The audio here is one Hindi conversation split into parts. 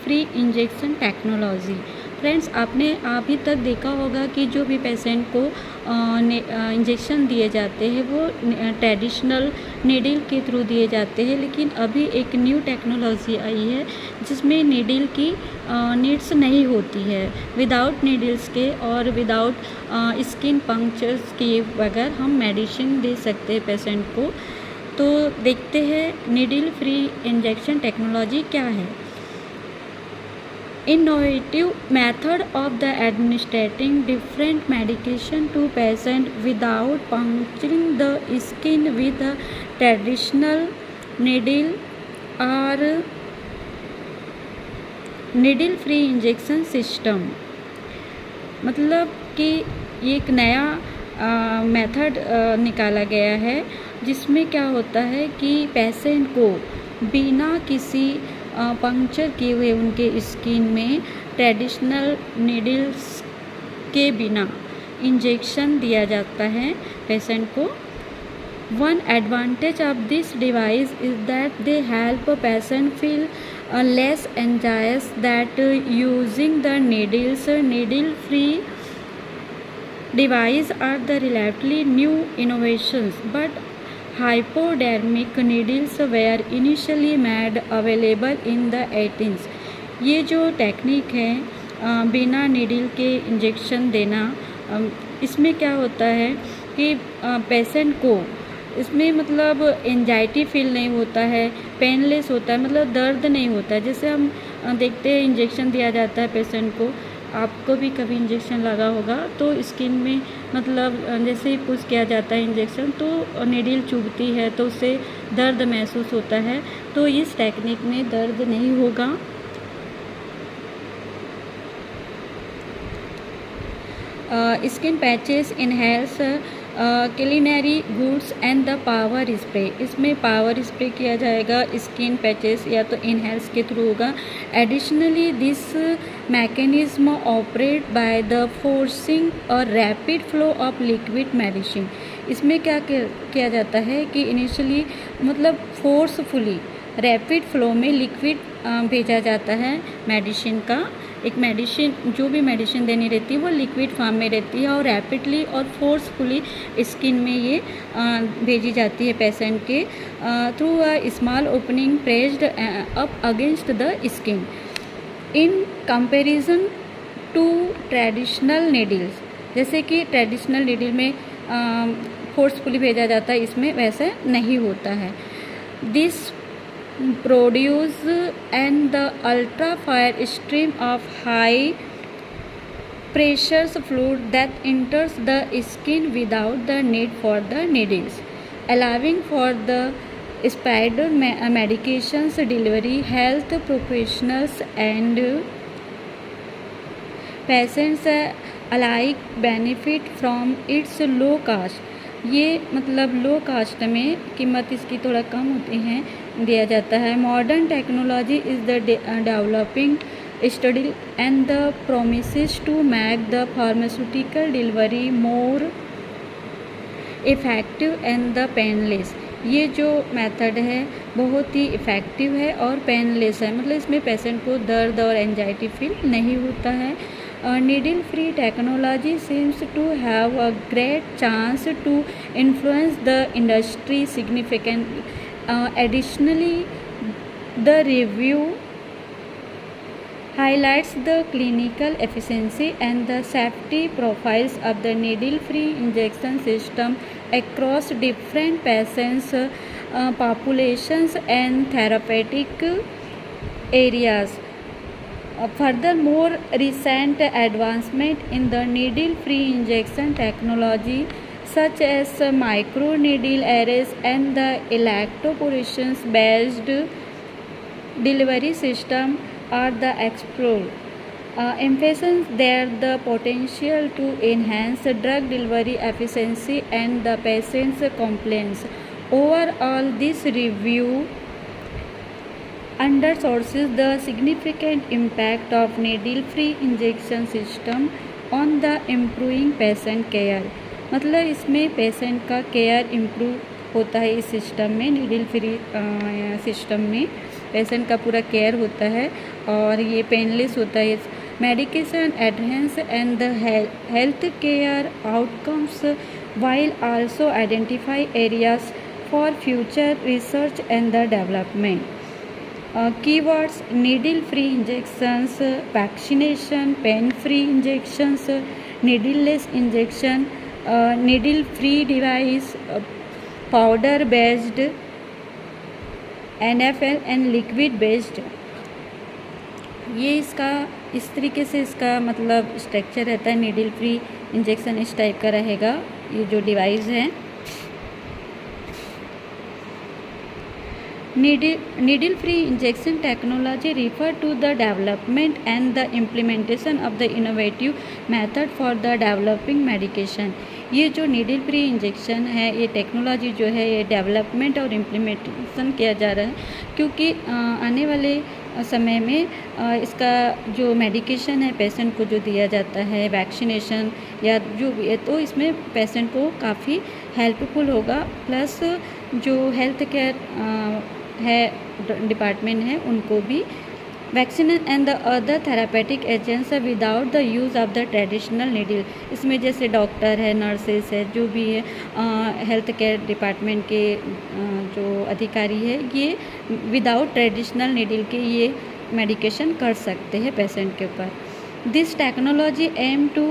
Free injection technology. फ्रेंड्स, आपने अभी तक देखा होगा कि जो भी पेशेंट को इंजेक्शन दिए जाते हैं वो ट्रेडिशनल नीडल के थ्रू दिए जाते हैं, लेकिन अभी एक न्यू टेक्नोलॉजी आई है जिसमें नीडल की नीड्स नहीं होती है। विदाउट नीडल्स के और विदाउट स्किन पंक्चर्स के बगैर हम मेडिसिन दे सकते हैं पेशेंट को। तो देखते हैं नीडल फ्री इंजेक्शन टेक्नोलॉजी क्या है। Innovative method of the administering different medication to patient without puncturing the skin with a traditional needle or needle free injection system। मतलब कि ये एक नया मेथड निकाला गया है जिसमें क्या होता है कि पेशेंट को बिना किसी पंक्चर किए हुए उनके स्किन में ट्रेडिशनल नीडल्स के बिना इंजेक्शन दिया जाता है पेशेंट को। One advantage of this device is that they help patient feel less anxious that using the needles. Needle free device are the relatively new innovations, but hypodermic needles were initially made available in the 18s। ये जो टेक्निक है बिना नीडल के इंजेक्शन देना, इसमें क्या होता है कि पेशेंट को इसमें मतलब एंजाइटी फील नहीं होता है, पेनलेस होता है, मतलब दर्द नहीं होता है। जैसे हम देखते हैं इंजेक्शन दिया जाता है पेशेंट को, आपको भी कभी इंजेक्शन लगा होगा तो स्किन में मतलब जैसे ही पुश किया जाता है इंजेक्शन तो नीडल चुभती है तो उससे दर्द महसूस होता है। तो इस टेक्निक में दर्द नहीं होगा। स्किन पैचेस इनहेल्स क्लिनरी goods and the power spray. इसमें पावर स्प्रे किया जाएगा, स्किन पैचेस या तो इनहेल्स के थ्रू होगा। Additionally this mechanism operate by the forcing और rapid flow of liquid medicine. इसमें क्या किया जाता है कि इनिशियली मतलब फोर्सफुली रैपिड फ्लो में लिक्विड भेजा जाता है मेडिसिन का। एक मेडिसिन जो भी मेडिसिन देनी रहती है वो लिक्विड फॉर्म में रहती है और रैपिडली और फोर्सफुली स्किन में ये भेजी जाती है पेशेंट के through a small opening pressed up against the skin in comparison to traditional needles. जैसे कि ट्रेडिशनल नीडल में फोर्सफुली भेजा जाता है, इसमें वैसे नहीं होता है। This produce and the ultra fire stream of high pressure fluid that enters the skin without the need for the needles, allowing for the speed medications delivery। Health professionals and patients alike benefit from its low cost। ये मतलब लो कास्ट में कीमत इसकी थोड़ा कम होती हैं दिया जाता है। Modern technology is the developing study and the promises to make the pharmaceutical delivery more effective and the painless. ये जो मेथड है बहुत ही इफ़ेक्टिव है और पेनलेस है, मतलब इसमें पेशेंट को दर्द और एंजाइटी फील नहीं होता है। Needle free technology seems to have a great chance to influence the industry significantly। Additionally, the review highlights the clinical efficiency and the safety profiles of the needle free injection system across different patients populations and therapeutic areas। Furthermore, recent advancement in the needle-free injection technology, such as microneedle arrays and the electroporation-based delivery system, are the explored, emphasizing there the potential to enhance drug delivery efficiency and the patient's compliance। Overall, this review underscores the significant impact of needle-free injection system on the improving patient care। मतलब इसमें पेशेंट का केयर इम्प्रूव होता है इस सिस्टम में, नीडल फ्री सिस्टम में। पेशेंट का पूरा केयर होता है और ये पेनलेस होता है। Medication adherence and the health care outcomes while also identify areas for future research and the development. Keywords: needle free injections, vaccination, pain free injections, needleless injection, needle free device, powder based, NFL and liquid based। ये इसका इस तरीके से इसका मतलब स्ट्रक्चर रहता है। नीडल फ्री इंजेक्शन इस टाइप का रहेगा ये जो डिवाइस है। Needle free injection technology refer to the development and the implementation of the innovative method for the developing medication। ये जो नीडल फ्री इंजेक्शन है ये टेक्नोलॉजी जो है ये डेवलपमेंट और इम्प्लीमेंटेशन किया जा रहा है क्योंकि आने वाले समय में इसका जो मेडिकेशन है पेशेंट को जो दिया जाता है वैक्सीनेशन या जो भी है तो इसमें पेशेंट को काफ़ी हेल्पफुल होगा। प्लस जो हेल्थ केयर है डिपार्टमेंट है उनको भी vaccine and the other therapeutic agents without the use of the traditional needle. इसमें जैसे डॉक्टर है, नर्सेस है, जो भी है हेल्थ केयर डिपार्टमेंट के जो अधिकारी है ये विदाउट ट्रेडिशनल नीडल के ये मेडिकेशन कर सकते हैं पेशेंट के ऊपर। This technology aim to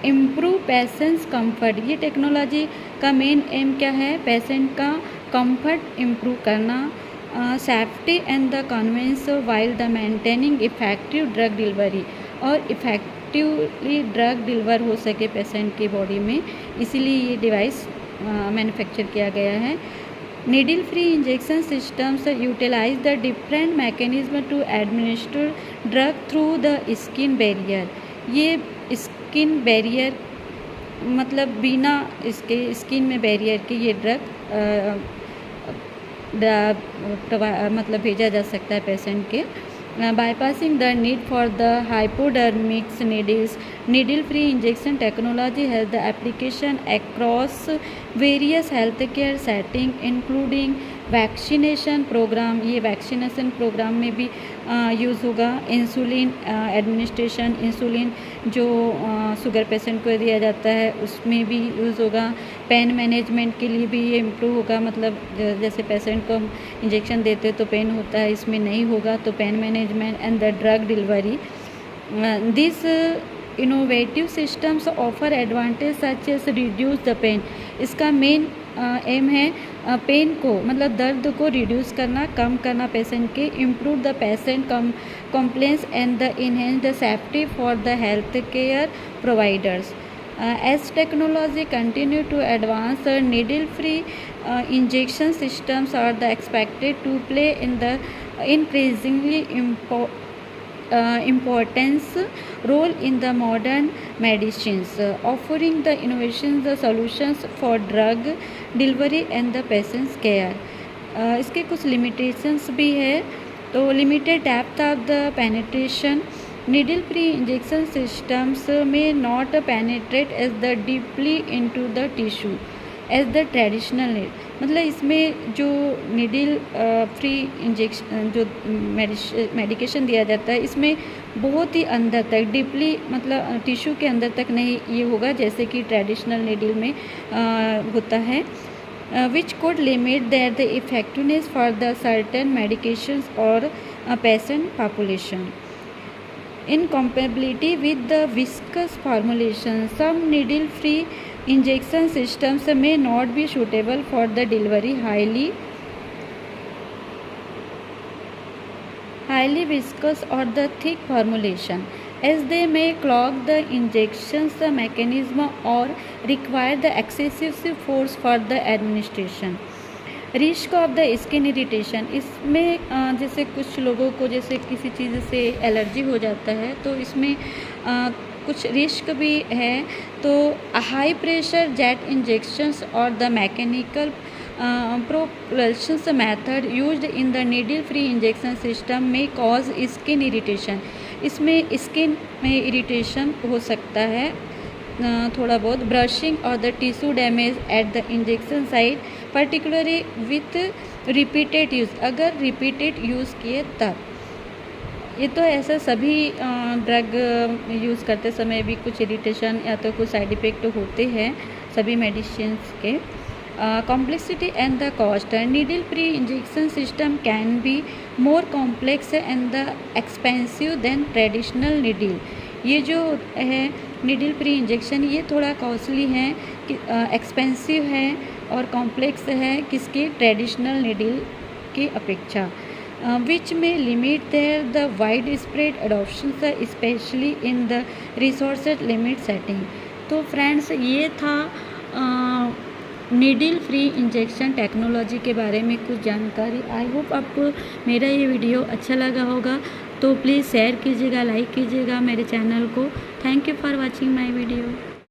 improve patients comfort. ये टेक्नोलॉजी का मेन एम क्या है? पेशेंट का कंफर्ट इम्प्रूव करना, safety and the convenience while the maintaining effective drug delivery, और इफ़ेक्टिवली ड्रग डिलीवर हो सके पेशेंट की बॉडी में, इसीलिए ये डिवाइस मैन्युफैक्चर किया गया है। Needle free injection systems utilise the different mechanism to administer drug through the skin barrier. ये स्किन बैरियर मतलब बिना इसके स्किन में बैरियर के ये ड्रग मतलब भेजा जा सकता है पेशेंट के। Bypassing the need for the hypodermics needles, needle free injection technology has the application across various health care setting including vaccination program. ये वैक्सीनेशन प्रोग्राम में भी यूज़ होगा। इंसुलिन एडमिनिस्ट्रेशन, इंसुलिन जो शुगर पेशेंट को दिया जाता है उसमें भी यूज़ होगा। पेन मैनेजमेंट के लिए भी ये इम्प्रूव होगा, मतलब जैसे पेशेंट को हम इंजेक्शन देते तो पेन होता है, इसमें नहीं होगा, तो pain management and the drug delivery. This innovative systems offer advantage such as reduce the pain. इसका मेन एम है पेन को मतलब दर्द को रिड्यूस करना, कम करना पेशेंट के, improve the patient compliance and the enhance the safety for the health care providers. As technology continue to advance, needle-free injection systems are expected to play in the increasingly importance role in the modern medicines, offering the innovations, the solutions for drug delivery and the patient's care. इसके कुछ limitations भी है, तो limited depth of the penetration, needle free injection systems may not penetrate as the deeply into the tissue as the traditional needle। मतलब इसमें जो नीडल फ्री इंजेक्शन जो मेडिकेशन दिया जाता है इसमें बहुत ही अंदर तक डीपली मतलब टिश्यू के अंदर तक नहीं ये होगा जैसे कि ट्रेडिशनल नीडल में होता है, which could limit the effectiveness for the certain medications or patient population. Incompatibility with the viscous formulation, some needle-free injection systems may not be suitable for the delivery highly viscous or the thick formulation, as they may clog the injections mechanism or require the excessive force for the administration. Risk of the skin irritation, इसमें जैसे कुछ लोगों को जैसे किसी चीज़ से एलर्जी हो जाता है तो इसमें कुछ रिस्क भी है। तो हाई प्रेशर जेट इंजेक्शंस और the mechanical propulsion method used in the needle free injection system में कॉज स्किन इरिटेशन। इसमें स्किन में इरिटेशन हो सकता है थोड़ा बहुत। ब्रशिंग और the tissue damage at the injection site particularly with repeated use, अगर रिपीटेड यूज़ किए तब। ये तो ऐसा सभी ड्रग यूज़ करते समय भी कुछ इरिटेशन या तो कुछ साइड इफ़ेक्ट होते हैं सभी मेडिसिन्स के। Complexity and the cost, needle free injection system can be more complex and the expensive than traditional needle. ये जो है नीडल फ्री इंजेक्शन ये थोड़ा कॉस्टली है, एक्सपेंसिव है और कॉम्प्लेक्स है किसके, ट्रेडिशनल नीडल की अपेक्षा। which may limit the widespread adoption especially in the resource limit setting। तो फ्रेंड्स ये था नीडल फ्री इंजेक्शन टेक्नोलॉजी के बारे में कुछ जानकारी। आई होप आपको मेरा ये वीडियो अच्छा लगा होगा, तो प्लीज़ शेयर कीजिएगा, लाइक कीजिएगा मेरे चैनल को। Thank you for watching my video.